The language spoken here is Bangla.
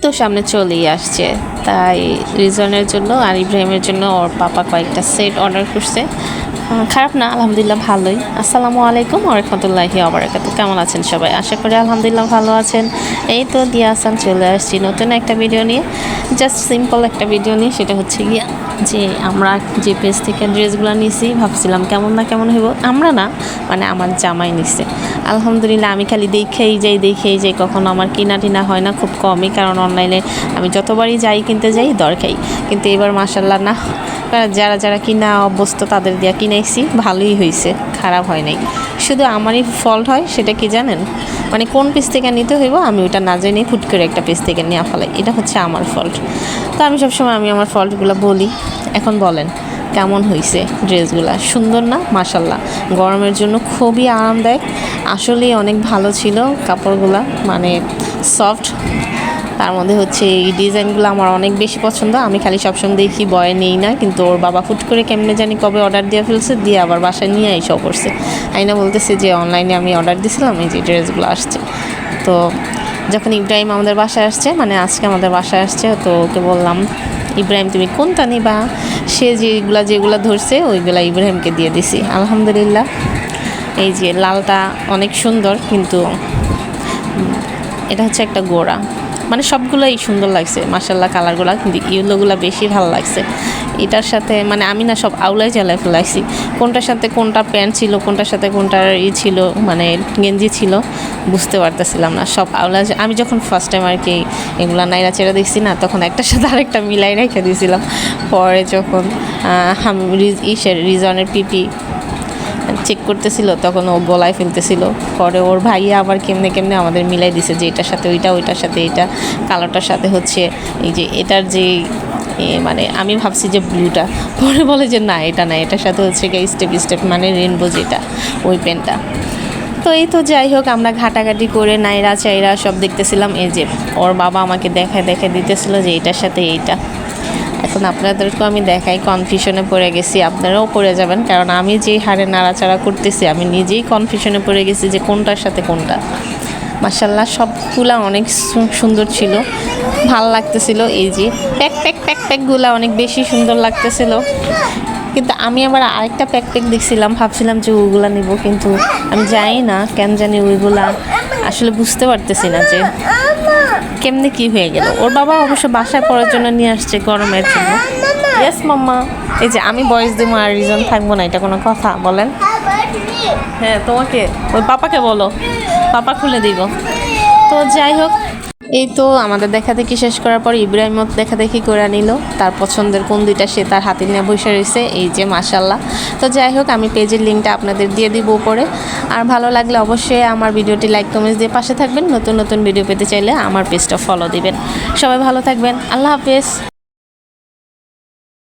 তো সামনে চলেই আসছে, তাই রিজনের জন্য আর ইব্রাহিমের জন্য ওর পাপা কয়েকটা সেট অর্ডার করছে। খারাপ না, আলহামদুলিল্লাহ ভালোই। আসসালামু আলাইকুম ওয়া রাহমাতুল্লাহি ওয়া বারাকাতুহু। কেমন আছেন সবাই? আশা করি আলহামদুলিল্লাহ ভালো আছেন। এই তো দিয়া আসান চলে আসছি নতুন একটা ভিডিও নিয়ে, জাস্ট সিম্পল একটা ভিডিও নিয়ে। সেটা হচ্ছে গিয়া যে আমরা যে পেজ থেকে ড্রেসগুলো নিয়েছি, ভাবছিলাম কেমন না কেমন হইব। আমরা না, মানে আমার জামাই নিছে। আলহামদুলিল্লাহ আমি খালি দেখেই যাই, কখনো আমার কিনা টিনা হয় না, খুব কমই। কারণ অনলাইনে আমি যতবারই যাই কিনতে যাই দরকারি, কিন্তু এবার মাশাআল্লাহ না, যারা কিনা অভ্যস্ত তাদের দিয়া কিনাইছি, ভালোই হয়েছে, খারাপ হয় নাই। শুধু আমারই ফল্ট হয়, সেটা কি জানেন? মানে কোন পেজ থেকে নিতে হইব আমি ওটা না জেনেই ফুট করে একটা পেজ থেকে নিয়ে ফেলাই, এটা হচ্ছে আমার ফল্ট। তো আমি সবসময় আমার ফল্টগুলো বলি। এখন বলেন কেমন হয়েছে ড্রেসগুলো? সুন্দর না? মাশাআল্লাহ, গরমের জন্য খুবই আরামদায়ক। আসলেই অনেক ভালো ছিল কাপড়গুলো, মানে সফট। তার মধ্যে হচ্ছে এই ডিজাইনগুলো আমার অনেক বেশি পছন্দ। আমি খালি সবসময় দেখি, বয়ে নেই না, কিন্তু ওর বাবা ফুট করে কেমনে জানি কবে অর্ডার দিয়ে ফেলছে, দিয়ে আবার বাসায় নিয়ে এসেও করছে। আইনা বলতেছে যে অনলাইনে আমি অর্ডার দিয়েছিলাম, এই যে ড্রেসগুলো আসছে। তো যখন ইব্রাহিম আমাদের বাসায় আসছে, মানে আজকে আমাদের বাসায় আসছে, তো ওকে বললাম ইব্রাহিম তুমি কোনটা নিবা? সে যেগুলো ধরছে ওইগুলা ইব্রাহিমকে দিয়ে দিছি। আলহামদুলিল্লাহ, এই যে লালটা অনেক সুন্দর, কিন্তু এটা হচ্ছে একটা গোড়া। মানে সবগুলোই সুন্দর লাগছে মাশাআল্লাহ কালারগুলো, কিন্তু ইয়েলোগুলো বেশি ভালো লাগছে এটার সাথে। মানে আমি না সব আউলাই জ্বালায় ফেলাইছি, কোনটার সাথে কোনটা প্যান্ট ছিল, কোনটার সাথে কোনটার ছিল, মানে গেঞ্জি ছিল, বুঝতে পারতেছিলাম না। সব আউলা, আমি যখন ফার্স্ট টাইম আর কি এগুলো নাইরা চেরা দেখছি না, তখন একটার সাথে আরেকটা মিলাই রেখে দিয়েছিলাম। পরে যখন রিজনের পিপি চেক করতেছিল, তখন ও গলায় ফেলতেছিল। পরে ওর ভাইয়া আবার কেমনে আমাদের মিলাই দিছে যে এটার সাথে ওইটা, ওইটার সাথে এটা, কালোটার সাথে হচ্ছে এই যে এটার যে মানে আমি ভাবছি যে ব্লুটা, পরে বলে যে না এটা না, এটার সাথে হচ্ছে গিয়ে স্টেপ মানে রেনবো যেটা, ওই পেনটা। তো এই তো যাই হোক, আমরা ঘাটাঘাটি করে নাইরা চাইরা সব দেখতেছিলাম। এই যে ওর বাবা আমাকে দেখে দিতেছিল যে এটার সাথে এইটা। এখন আপনাদেরকেও আমি দেখাই, কনফিউশনে পড়ে গেছি, আপনারাও পড়ে যাবেন, কারণ আমি যে হারে নাড়াচাড়া করতেছি আমি নিজেই কনফিউশনে পড়ে গেছি যে কোনটার সাথে কোনটা। মাশাআল্লাহ সবগুলা অনেক সুন্দর ছিল, ভাল লাগতেছিল। এই যে প্যাকগুলা অনেক বেশি সুন্দর লাগতেছিল। কিন্তু আমি আবার আরেকটা প্যাক দেখছিলাম, ভাবছিলাম যে ওইগুলা নিব, কিন্তু আমি জানি না কেন জানি ওইগুলা আসলে বুঝতে পারতেছি না যে কেমনে কি হয়ে গেল। ওর বাবা অবশ্য বাসায় পড়ার জন্য নিয়ে আসছে গরমের জন্য। ইয়েস মাম্মা। এই যে আমি বয়স দিব আর রিজন থাকবো না, এটা কোনো কথা বলেন? হ্যাঁ তোমাকে, ওই পাপাকে বলো, পাপা খুলে দিব। তো যাই হোক, এই তো আমাদের দেখাদেখি শেষ করার পর ইব্রাহিমও দেখাদেখি করে নিল তার পছন্দের কোন দুইটা, সে তার হাতে নিয়ে বসে রয়েছে। এই যে মাশাআল্লাহ। তো যাই হোক, আমি পেজের লিঙ্কটা আপনাদের দিয়ে দিব উপরে। আর ভালো লাগলে অবশ্যই আমার ভিডিওটি লাইক কমেন্টস দিয়ে পাশে থাকবেন। নতুন ভিডিও পেতে চাইলে আমার পেজটা ফলো দিবেন। সবাই ভালো থাকবেন, আল্লাহ হাফেজ।